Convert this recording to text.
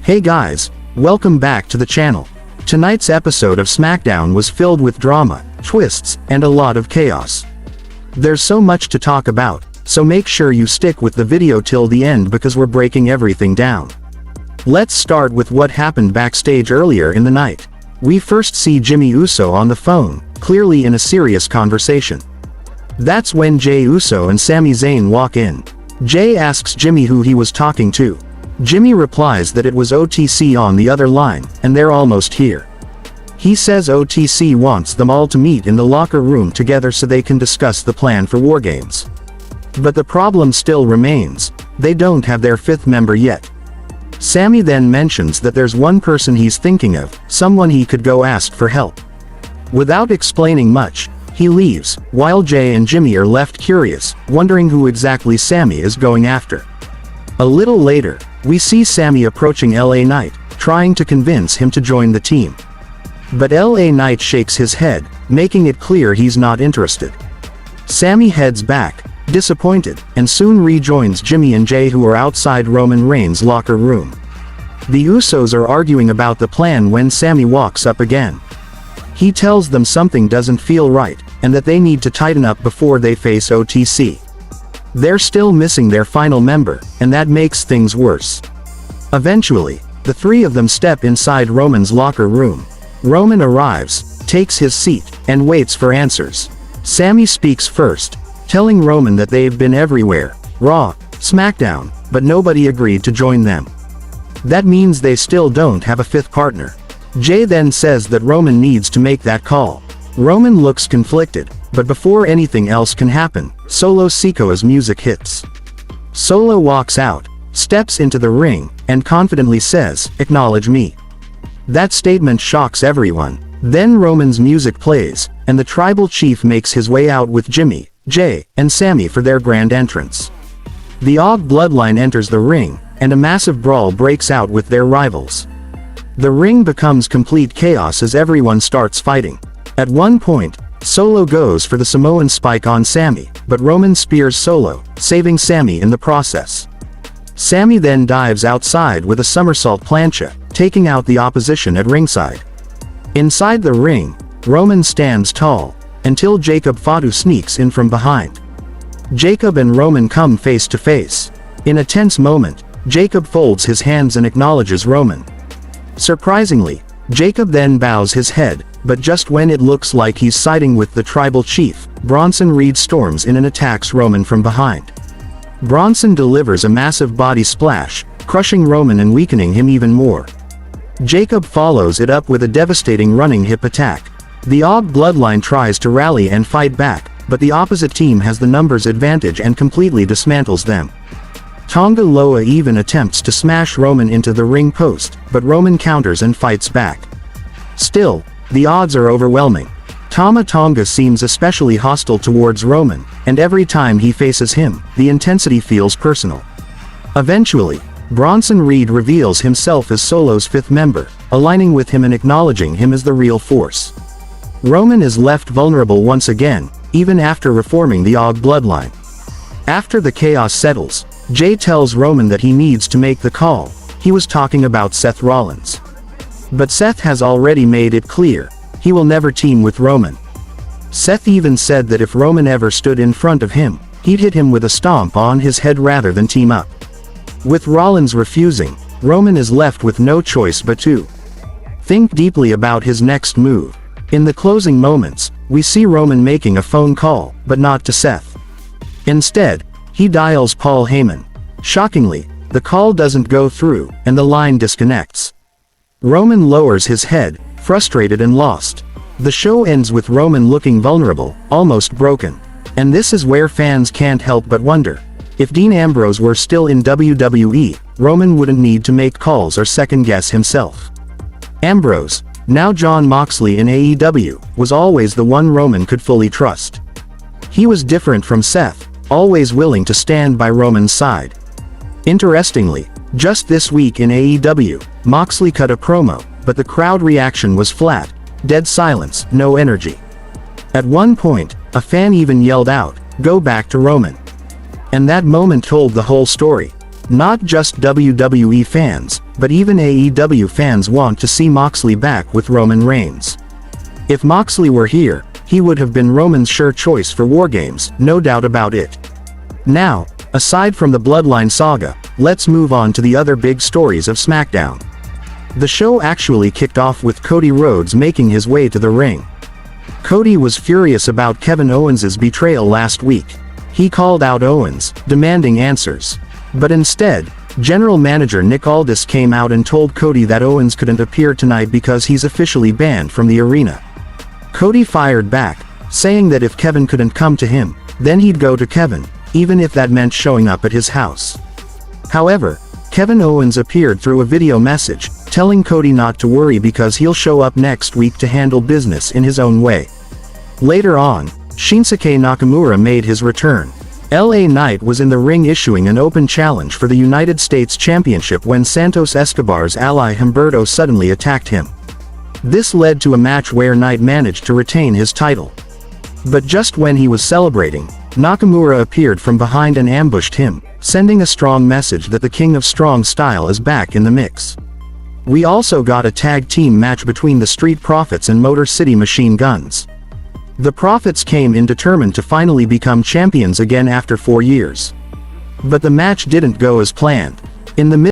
Hey guys, welcome back to the channel. Tonight's episode of SmackDown was filled with drama, twists, and a lot of chaos. There's so much to talk about, so make sure you stick with the video till the end because we're breaking everything down. Let's start with what happened backstage earlier in the night. We first see Jey Uso on the phone, clearly in a serious conversation. That's when Jey Uso and Sami Zayn walk in. Jey asks Jey who he was talking to. Jey replies that it was OTC on the other line, and they're almost here. He says OTC wants them all to meet in the locker room together so they can discuss the plan for WarGames. But the problem still remains, they don't have their fifth member yet. Sami then mentions that there's one person he's thinking of, someone he could go ask for help. Without explaining much, he leaves, while Jey and Jey are left curious, wondering who exactly Sami is going after. A little later, we see Sami approaching LA Knight, trying to convince him to join the team. But LA Knight shakes his head, making it clear he's not interested. Sami heads back, disappointed, and soon rejoins Jey and Jey, who are outside Roman Reigns' locker room. The Usos are arguing about the plan when Sami walks up again. He tells them something doesn't feel right, and that they need to tighten up before they face OTC. They're still missing their final member, and that makes things worse. Eventually, the three of them step inside Roman's locker room. Roman arrives, takes his seat, and waits for answers. Sami speaks first, telling Roman that they've been everywhere, Raw, SmackDown, but nobody agreed to join them. That means they still don't have a fifth partner. Jey then says that Roman needs to make that call. Roman looks conflicted, but before anything else can happen, Solo Sikoa's music hits. Solo walks out, steps into the ring, and confidently says, "Acknowledge me." That statement shocks everyone. Then Roman's music plays, and the tribal chief makes his way out with Jey, and Sami for their grand entrance. The OG Bloodline enters the ring, and a massive brawl breaks out with their rivals. The ring becomes complete chaos as everyone starts fighting. At one point, Solo goes for the Samoan spike on Sami, but Roman spears Solo, saving Sami in the process. Sami then dives outside with a somersault plancha, taking out the opposition at ringside. Inside the ring, Roman stands tall, until Jacob Fatu sneaks in from behind. Jacob and Roman come face to face. In a tense moment, Jacob folds his hands and acknowledges Roman. Surprisingly, Jacob then bows his head, but just when it looks like he's siding with the tribal chief, Bronson Reed storms in and attacks Roman from behind. Bronson delivers a massive body splash, crushing Roman and weakening him even more. Jacob follows it up with a devastating running hip attack. The OG Bloodline tries to rally and fight back, but the opposite team has the numbers advantage and completely dismantles them. Tonga Loa even attempts to smash Roman into the ring post, but Roman counters and fights back. Still, the odds are overwhelming. Tama Tonga seems especially hostile towards Roman, and every time he faces him, the intensity feels personal. Eventually, Bronson Reed reveals himself as Solo's fifth member, aligning with him and acknowledging him as the real force. Roman is left vulnerable once again, even after reforming the OG Bloodline. After the chaos settles, Jey tells Roman that he needs to make the call. He was talking about Seth Rollins. But Seth has already made it clear, he will never team with Roman. Seth even said that if Roman ever stood in front of him, he'd hit him with a stomp on his head rather than team up. With Rollins refusing, Roman is left with no choice but to think deeply about his next move. In the closing moments, we see Roman making a phone call, but not to Seth. Instead, he dials Paul Heyman. Shockingly, the call doesn't go through, and the line disconnects. Roman lowers his head, frustrated and lost. The show ends with Roman looking vulnerable, almost broken. And this is where fans can't help but wonder. If Dean Ambrose were still in WWE, Roman wouldn't need to make calls or second-guess himself. Ambrose, now Jon Moxley in AEW, was always the one Roman could fully trust. He was different from Seth, always willing to stand by Roman's side. Interestingly, just this week in AEW, Moxley cut a promo, but the crowd reaction was flat, dead silence, no energy. At one point, a fan even yelled out, "Go back to Roman." And that moment told the whole story. Not just WWE fans, but even AEW fans want to see Moxley back with Roman Reigns. If Moxley were here, he would have been Roman's sure choice for WarGames, no doubt about it. Now, aside from the Bloodline saga, let's move on to the other big stories of SmackDown. The show actually kicked off with Cody Rhodes making his way to the ring. Cody was furious about Kevin Owens' betrayal last week. He called out Owens, demanding answers. But instead, General Manager Nick Aldis came out and told Cody that Owens couldn't appear tonight because he's officially banned from the arena. Cody fired back, saying that if Kevin couldn't come to him, then he'd go to Kevin, even if that meant showing up at his house. However, Kevin Owens appeared through a video message, telling Cody not to worry because he'll show up next week to handle business in his own way. Later on, Shinsuke Nakamura made his return. LA Knight was in the ring issuing an open challenge for the United States Championship when Santos Escobar's ally Humberto suddenly attacked him. This led to a match where Knight managed to retain his title. But just when he was celebrating, Nakamura appeared from behind and ambushed him, sending a strong message that the King of Strong Style is back in the mix. We also got a tag team match between the Street Profits and Motor City Machine Guns. The Profits came in determined to finally become champions again after 4 years. But the match didn't go as planned. In the